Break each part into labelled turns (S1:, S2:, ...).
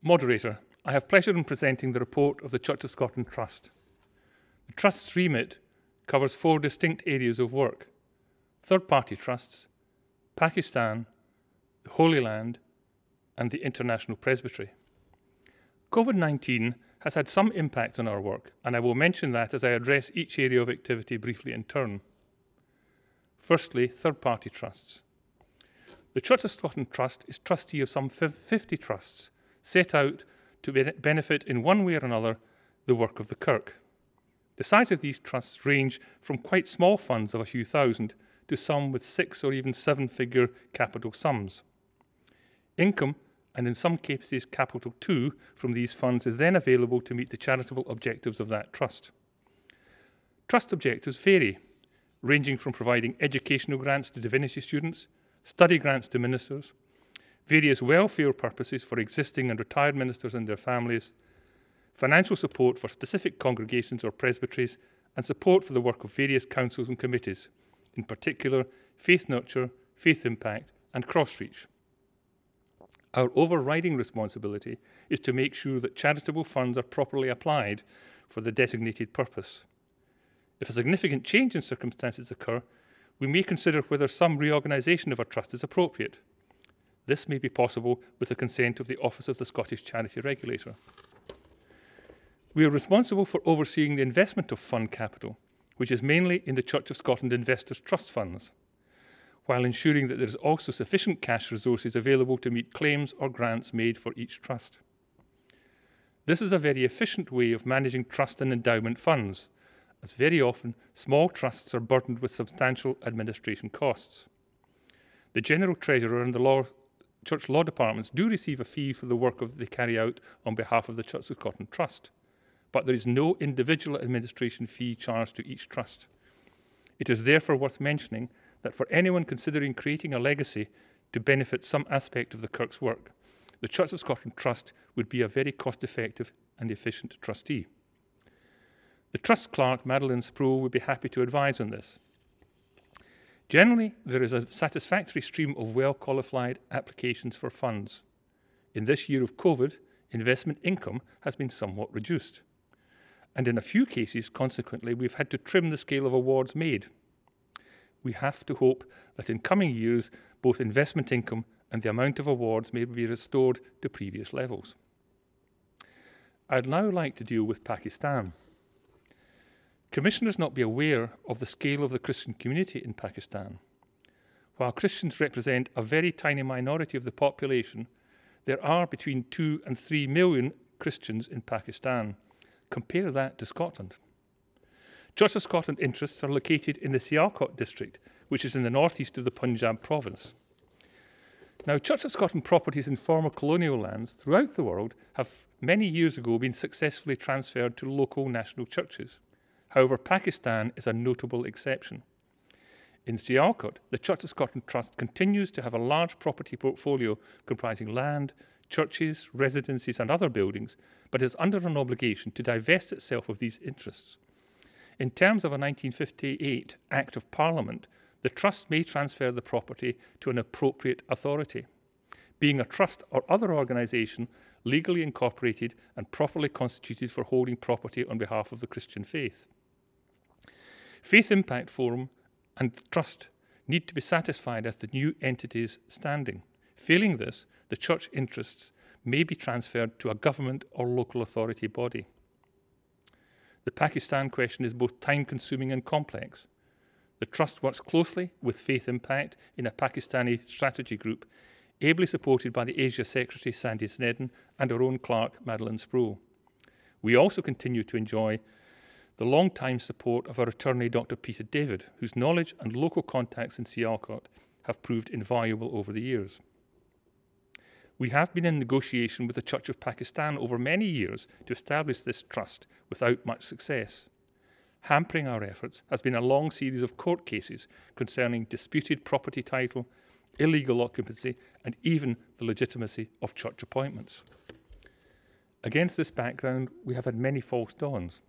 S1: Moderator, I have pleasure in presenting the report of the Church of Scotland Trust. The Trust's remit covers 4 distinct areas of work: third-party trusts, Pakistan, the Holy Land, and the International Presbytery. COVID-19 has had some impact on our work, and I will mention that as I address each area of activity briefly in turn. Firstly, third-party trusts. The Church of Scotland Trust is trustee of some 50 trusts set out to benefit in one way or another the work of the Kirk. The size of these trusts range from quite small funds of a few thousand to some with 6 or even 7-figure capital sums. Income, and in some cases capital too, from these funds is then available to meet the charitable objectives of that trust. Trust objectives vary, ranging from providing educational grants to divinity students, study grants to ministers, various welfare purposes for existing and retired ministers and their families, financial support for specific congregations or presbyteries, and support for the work of various councils and committees, in particular Faith Nurture, Faith Impact, and Crossreach. Our overriding responsibility is to make sure that charitable funds are properly applied for the designated purpose. If a significant change in circumstances occur, we may consider whether some reorganisation of our trust is appropriate. This may be possible with the consent of the Office of the Scottish Charity Regulator. We are responsible for overseeing the investment of fund capital, which is mainly in the Church of Scotland Investors Trust funds, while ensuring that there is also sufficient cash resources available to meet claims or grants made for each trust. This is a very efficient way of managing trust and endowment funds, as very often small trusts are burdened with substantial administration costs. The General Treasurer and the Church Law Departments do receive a fee for the work they carry out on behalf of the Church of Scotland Trust, but there is no individual administration fee charged to each trust. It is therefore worth mentioning that for anyone considering creating a legacy to benefit some aspect of the Kirk's work, the Church of Scotland Trust would be a very cost-effective and efficient trustee. The Trust Clerk, Madeline Sproul, would be happy to advise on this. Generally, there is a satisfactory stream of well-qualified applications for funds. In this year of COVID, investment income has been somewhat reduced. And in a few cases, consequently, we've had to trim the scale of awards made. We have to hope that in coming years, both investment income and the amount of awards may be restored to previous levels. I'd now like to deal with Pakistan. Commissioners not be aware of the scale of the Christian community in Pakistan. While Christians represent a very tiny minority of the population, there are between 2 and 3 million Christians in Pakistan. Compare that to Scotland. Church of Scotland interests are located in the Sialkot district, which is in the northeast of the Punjab province. Now, Church of Scotland properties in former colonial lands throughout the world have many years ago been successfully transferred to local national churches. However, Pakistan is a notable exception. In Sialkot, the Church of Scotland Trust continues to have a large property portfolio comprising land, churches, residences and other buildings, but is under an obligation to divest itself of these interests. In terms of a 1958 Act of Parliament, the Trust may transfer the property to an appropriate authority, being a trust or other organisation legally incorporated and properly constituted for holding property on behalf of the Christian faith. Faith Impact Forum and the Trust need to be satisfied as the new entities standing. Failing this, the church interests may be transferred to a government or local authority body. The Pakistan question is both time-consuming and complex. The Trust works closely with Faith Impact in a Pakistani strategy group, ably supported by the Asia Secretary Sandy Snedden and our own clerk Madeline Sproul. We also continue to enjoy the long-time support of our attorney Dr. Peter David, whose knowledge and local contacts in Sialkot have proved invaluable over the years. We have been in negotiation with the Church of Pakistan over many years to establish this trust without much success. Hampering our efforts has been a long series of court cases concerning disputed property title, illegal occupancy, and even the legitimacy of church appointments. Against this background, we have had many false dawns.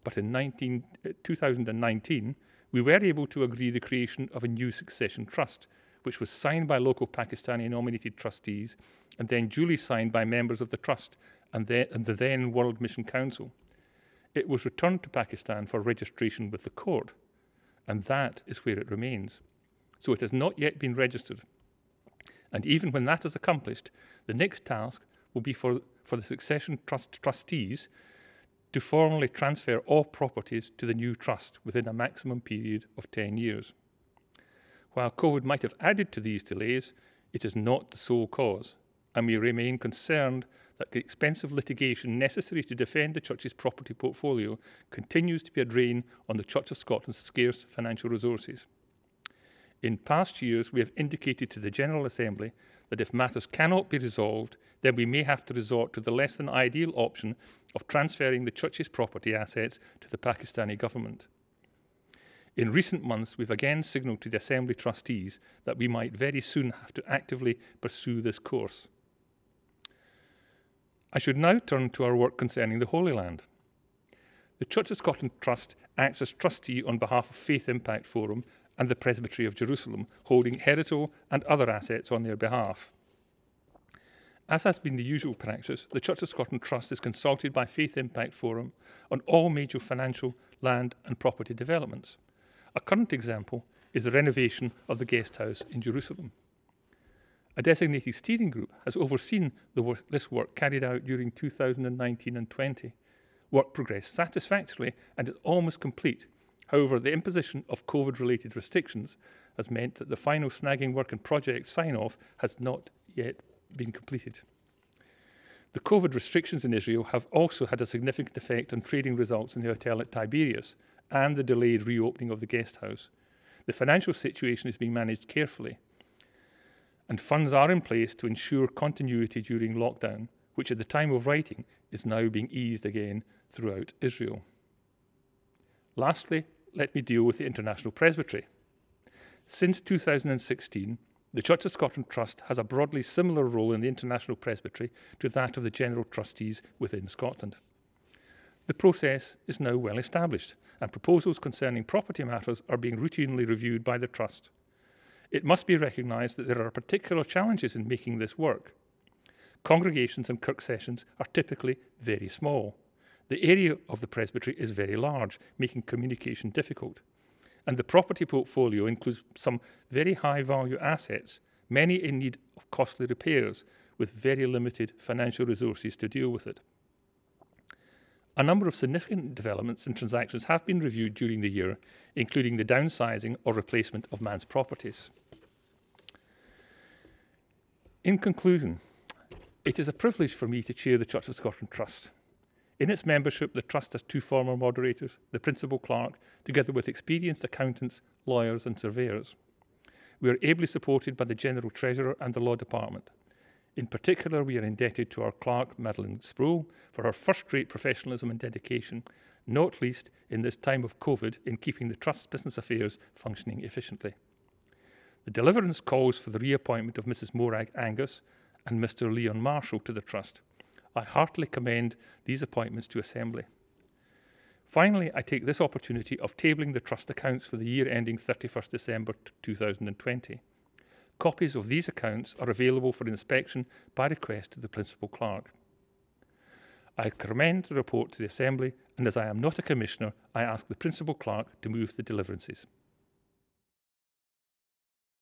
S1: But in 2019, we were able to agree the creation of a new succession trust, which was signed by local Pakistani nominated trustees and then duly signed by members of the Trust and the then World Mission Council. It was returned to Pakistan for registration with the court, and that is where it remains. So it has not yet been registered. And even when that is accomplished, the next task will be for the succession trustees to formally transfer all properties to the new trust within a maximum period of 10 years. While COVID might have added to these delays, it is not the sole cause, and we remain concerned that the expensive litigation necessary to defend the Church's property portfolio continues to be a drain on the Church of Scotland's scarce financial resources. In past years, we have indicated to the General Assembly that if matters cannot be resolved, then we may have to resort to the less than ideal option of transferring the Church's property assets to the Pakistani government. In recent months, we've again signalled to the Assembly trustees that we might very soon have to actively pursue this course. I should now turn to our work concerning the Holy Land. The Church of Scotland Trust acts as trustee on behalf of Faith Impact Forum and the Presbytery of Jerusalem, holding heritable and other assets on their behalf. As has been the usual practice, the Church of Scotland Trust is consulted by Faith Impact Forum on all major financial, land and property developments. A current example is the renovation of the guest house in Jerusalem. A designated steering group has overseen this work carried out during 2019 and 20. Work progressed satisfactorily and is almost complete. However, the imposition of COVID-related restrictions has meant that the final snagging work and project sign-off has not yet been completed. The COVID restrictions in Israel have also had a significant effect on trading results in the hotel at Tiberias and the delayed reopening of the guest house. The financial situation is being managed carefully, and funds are in place to ensure continuity during lockdown, which at the time of writing is now being eased again throughout Israel. Lastly, let me deal with the International Presbytery. Since 2016, the Church of Scotland Trust has a broadly similar role in the International Presbytery to that of the General Trustees within Scotland. The process is now well established, and proposals concerning property matters are being routinely reviewed by the Trust. It must be recognised that there are particular challenges in making this work. Congregations and kirk sessions are typically very small. The area of the presbytery is very large, making communication difficult. And the property portfolio includes some very high-value assets, many in need of costly repairs, with very limited financial resources to deal with it. A number of significant developments and transactions have been reviewed during the year, including the downsizing or replacement of man's properties. In conclusion, it is a privilege for me to chair the Church of Scotland Trust. In its membership, the Trust has 2 former moderators, the Principal Clerk, together with experienced accountants, lawyers and surveyors. We are ably supported by the General Treasurer and the Law Department. In particular, we are indebted to our clerk, Madeleine Sproul, for her first-rate professionalism and dedication, not least in this time of COVID in keeping the Trust's business affairs functioning efficiently. The deliverance calls for the reappointment of Mrs Morag Angus and Mr Leon Marshall to the Trust. I heartily commend these appointments to Assembly. Finally, I take this opportunity of tabling the Trust accounts for the year ending 31st December 2020. Copies of these accounts are available for inspection by request to the Principal Clerk. I commend the report to the Assembly, and as I am not a Commissioner, I ask the Principal Clerk to move the deliverances.